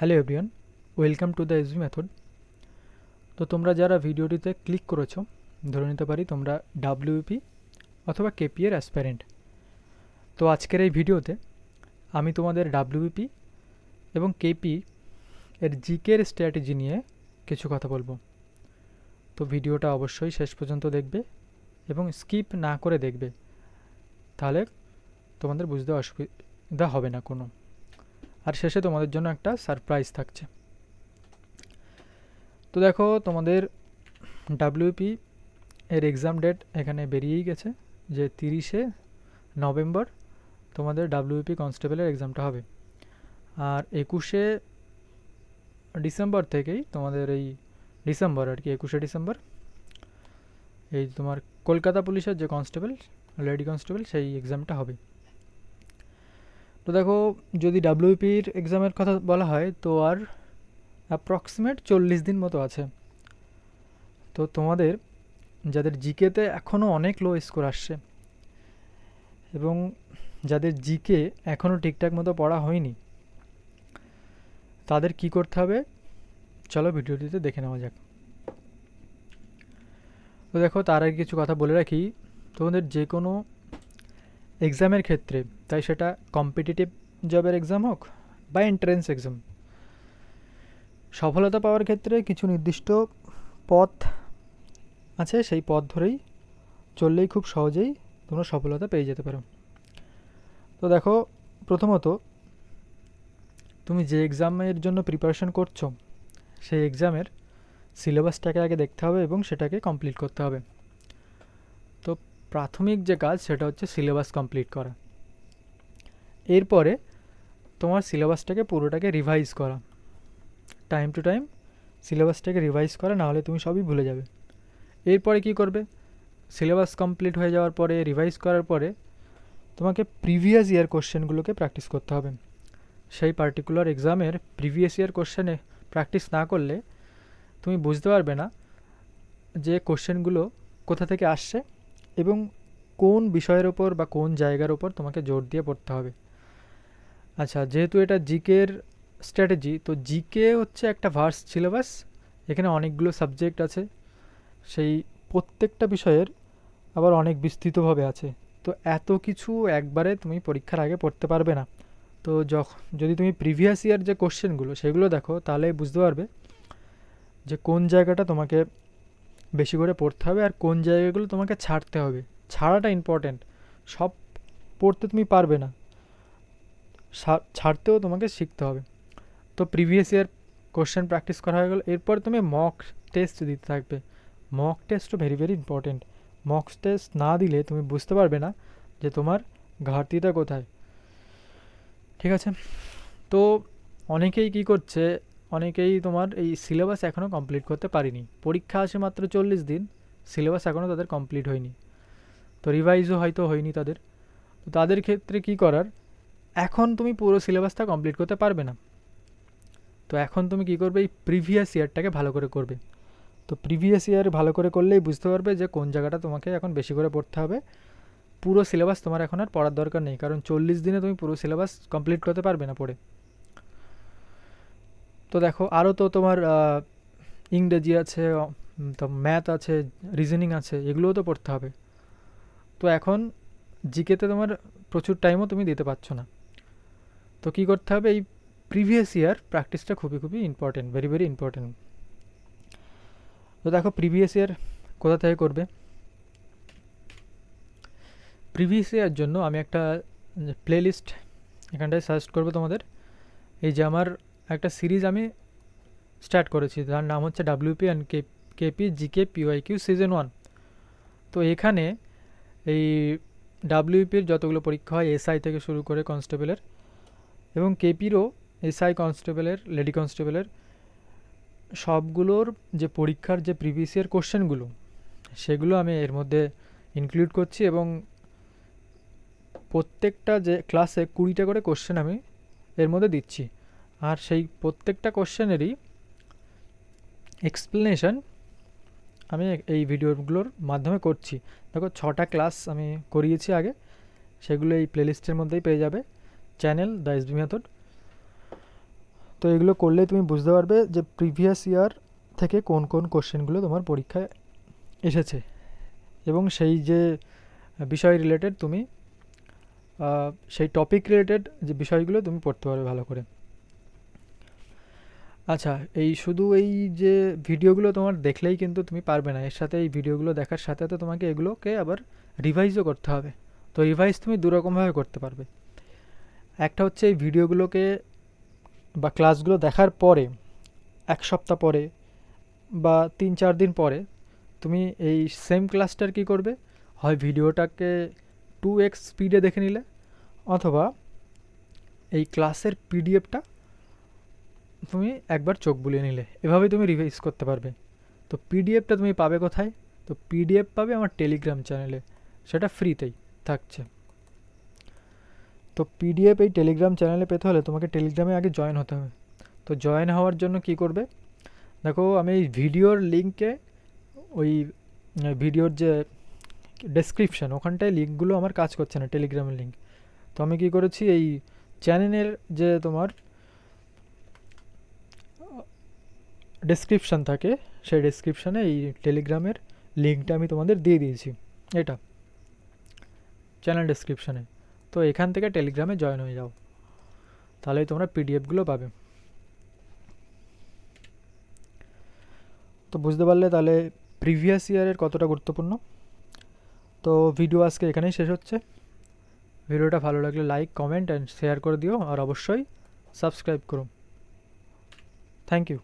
Hello everyone, welcome to the SB method. তো তোমরা যারা ভিডিওটিতে ক্লিক করেছো, ধরে নিতে পারি তোমরা ডাব্লিউপি অথবা কেপি এর অ্যাসপারেন্ট। তো আজকের এই ভিডিওতে আমি তোমাদের ডাব্লিউপি এবং কেপি এর জিকের স্ট্র্যাটেজি নিয়ে কিছু কথা বলবো। তো ভিডিওটা অবশ্যই শেষ পর্যন্ত দেখবে এবং স্কিপ না করে দেখবে, তাহলে তোমাদের বুঝতে অসুবিধা হবে না কোনো। আর শেষে তোমাদের জন্য একটা সারপ্রাইজ থাকছে। তো দেখো, তোমাদের ডাব্লিউপি এর এক্সাম ডেট এখানে বেরিয়েই গেছে যে 30শে নভেম্বর তোমাদের ডাব্লিউপি কনস্টেবলের এক্সামটা হবে। আর 21শে ডিসেম্বর থেকেই তোমাদের এই ডিসেম্বর আর কি 21শে ডিসেম্বর এই তোমার কলকাতা পুলিশের যে কনস্টেবল, লেডি কনস্টেবল, সেই এক্সামটা হবে। তো দেখো, যদি ডাব্লিউপির এক্সামের কথা বলা হয় তো আর অ্যাপ্রক্সিমেট 40 দিন মতো আছে। তো তোমাদের যাদের জিকেতে এখনও অনেক লো স্কোর আসছে এবং যাদের জিকে এখনও ঠিকঠাক মতো পড়া হয়নি, তাদের কি করতে হবে চলো ভিডিওটিতে দেখে নেওয়া যাক। তো দেখো, তার আগে কিছু কথা বলে রাখি। তোমাদের যে কোনো এক্সামের ক্ষেত্রে, তাই সেটা কম্পিটিটিভ জবের এক্সাম হোক বা এন্ট্রেন্স এক্সাম, সফলতা পাওয়ার ক্ষেত্রে কিছু নির্দিষ্ট পথ আছে। সেই পথ ধরেই চললেই খুব সহজেই তোমরা সফলতা পেয়ে যেতে পারো। তো দেখো, প্রথমত তুমি যে এক্সামের জন্য প্রিপারেশন করছো সেই এক্সামের সিলেবাসটাকে আগে দেখতে হবে এবং সেটাকে কমপ্লিট করতে হবে। তো প্রাথমিক যে কাজ সেটা হচ্ছে সিলেবাস কমপ্লিট করা। এরপরে তোমার সিলেবাসটাকে পুরোটাকে রিভাইজ করা, টাইম টু টাইম সিলেবাসটাকে রিভাইজ করা, নাহলে তুমি সবই ভুলে যাবে। এরপরে কি করবে? সিলেবাস কমপ্লিট হয়ে যাওয়ার পরে, রিভাইজ করার পরে তোমাকে প্রিভিয়াস ইয়ার কোশ্চেনগুলোকে প্র্যাকটিস করতে হবে। সেই পার্টিকুলার এক্সামের প্রিভিয়াস ইয়ার কোশ্চেনে প্র্যাকটিস না করলে তুমি বুঝতে পারবে না যে কোশ্চেনগুলো কোথা থেকে আসছে এবং কোন বিষয়ের ওপর বা কোন জায়গার ওপর তোমাকে জোর দিয়ে পড়তে হবে। আচ্ছা, যেহেতু এটা জিকের স্ট্র্যাটেজি, তো জিকে হচ্ছে একটা ভার্স সিলেবাস। এখানে অনেকগুলো সাবজেক্ট আছে, সেই প্রত্যেকটা বিষয়ের আবার অনেক বিস্তৃতভাবে আছে। তো এত কিছু একবারে তুমি পরীক্ষার আগে পড়তে পারবে না। তো যদি তুমি প্রিভিয়াস ইয়ার যে কোশ্চেনগুলো সেগুলো দেখো, তাহলে বুঝতে পারবে যে কোন জায়গাটা তোমাকে বেশি করে পড়তে হবে আর কোন জায়গাগুলো তোমাকে ছাড়তে হবে। ছাড়াটা ইম্পর্ট্যান্ট। সব পড়তে তুমি পারবে না, ছাড়তেও তোমাকে শিখতে হবে। তো প্রিভিয়াস ইয়ার কোশ্চেন প্র্যাকটিস করা হয়ে গেল, এরপর তুমি মক টেস্ট দিতে থাকবে। মক টেস্টও very very important. Mock test না দিলে তুমি বুঝতে পারবে না যে তোমার ঘাটতিটা কোথায়। ঠিক আছে? তো অনেকেই কি করছে, অনেকেই তোমার এই সিলেবাস এখনও কমপ্লিট করতে পারিনি। পরীক্ষা আসে মাত্র 40 দিন, সিলেবাস এখনও তাদের কমপ্লিট হয়নি, তো রিভাইজও হয়তো হয়নি তাদের। তো তাদের ক্ষেত্রে কি করার, এখন তুমি পুরো সিলেবাসটা কমপ্লিট করতে পারবে না। তো এখন তুমি কি করবে, এই প্রিভিয়াস ইয়ারটাকে ভালো করে করবে। তো প্রিভিয়াস ইয়ার ভালো করে করলেই বুঝতে পারবে যে কোন জায়গাটা তোমাকে এখন বেশি করে পড়তে হবে। পুরো সিলেবাস তোমার এখন আর পড়ার দরকার নেই, কারণ 40 দিনে তুমি পুরো সিলেবাস কমপ্লিট করতে পারবে না পড়ে। তো দেখো, আরও তো তোমার ইংরেজি আছে, তো ম্যাথ আছে, রিজনিং আছে, এগুলোও তো পড়তে হবে। তো এখন জিকেতে তোমার প্রচুর টাইমও তুমি দিতে পারছো না। তো কী করতে হবে, এই প্রিভিয়াস ইয়ার প্র্যাকটিসটা খুবই খুবই ইম্পর্টেন্ট, ভেরি ভেরি ইম্পর্টেন্ট। তো দেখো, প্রিভিয়াস ইয়ার কোথা থেকে করবে? প্রিভিয়াস ইয়ার জন্য আমি একটা প্লেলিস্ট এখানটায় সাজেস্ট করবো তোমাদের। এই যে আমার একটা সিরিজ আমি স্টার্ট করেছি, তার নাম হচ্ছে WP and KP GK PYQ season 1। তো এখানে এই ডাব্লিউপির যতগুলো পরীক্ষা হয়, এসআই থেকে শুরু করে কনস্টেবলের, এবং কেপিরও এসআই কনস্টেবলের, লেডি কনস্টেবলের, সবগুলোর যে পরীক্ষার যে প্রিভিয়াস ইয়ার কোশ্চেনগুলো সেগুলো আমি এর মধ্যে ইনক্লুড করছি। এবং প্রত্যেকটা যে ক্লাসে 20টা করে কোশ্চেন আমি এর মধ্যে দিচ্ছি, আর সেই প্রত্যেকটা কোশ্চেনেরই এক্সপ্লেনেশন আমি এই ভিডিওগুলোর মাধ্যমে করছি। দেখো, 6টা ক্লাস আমি করিয়েছি আগে, সেগুলো এই প্লেলিস্টের মধ্যেই পেয়ে যাবে, চ্যানেল দ্য এসবি মেথড। তো এগুলো করলেই তুমি বুঝতে পারবে যে প্রিভিয়াস ইয়ার থেকে কোন কোন কোশ্চেনগুলো তোমার পরীক্ষায় এসেছে, এবং সেই যে বিষয় রিলেটেড তুমি সেই টপিক রিলেটেড যে বিষয়গুলো তুমি পড়তে পারবে ভালো করে। আচ্ছা, এই শুধু এই যে ভিডিওগুলো তোমার দেখলেই কিন্তু তুমি পারবে না, এর সাথে এই ভিডিওগুলো দেখার সাথে সাথে তোমাকে এগুলোকে আবার রিভাইজও করতে হবে। তো রিভাইজ তুমি দুরকমভাবে করতে পারবে। একটা হচ্ছে এই ভিডিওগুলোকে বা ক্লাসগুলো দেখার পরে 1 সপ্তাহ পরে বা 3-4 দিন পরে তুমি এই সেম ক্লাসটার কী করবে, হয় ভিডিওটাকে 2x স্পিডে দেখে নিলে, অথবা এই ক্লাসের পিডিএফটা তুমি একবার চোখ বুলিয়ে নিলে। এভাবেই তুমি রিভাইজ করতে পারবে। তো পিডিএফটা তুমি পাবে কোথায়? তো পিডিএফ পাবে আমার টেলিগ্রাম চ্যানেলে, সেটা ফ্রিতেই থাকছে। তো পিডিএফ এই টেলিগ্রাম চ্যানেলে পেতে হলে তোমাকে টেলিগ্রামে আগে জয়েন হতে হবে। তো জয়েন হওয়ার জন্য কি করবে, দেখো আমি এই ভিডিওর লিঙ্কে, ওই ভিডিওর যে ডেসক্রিপশান, ওখানটায় লিঙ্কগুলো আমার কাজ করছে না, টেলিগ্রামের লিঙ্ক। তো আমি কি করেছি, এই চ্যানেলের যে তোমার ডেসক্রিপশান থাকে, সেই ডেসক্রিপশানে এই টেলিগ্রামের লিঙ্কটা আমি তোমাদের দিয়ে দিয়েছি, এটা চ্যানেল ডেসক্রিপশানে। তো এখান থেকে টেলিগ্রামে জয়েন হয়ে যাও, তাহলেই তোমরা পিডিএফগুলো পাবে। তো বুঝতে পারলে তাহলে প্রিভিয়াস ইয়ারের কতটা গুরুত্বপূর্ণ। তো ভিডিও আজকে এখানেই শেষ হচ্ছে। ভিডিওটা ভালো লাগলে লাইক, কমেন্ট অ্যান্ড শেয়ার করে দিও, আর অবশ্যই সাবস্ক্রাইব করো। Thank you.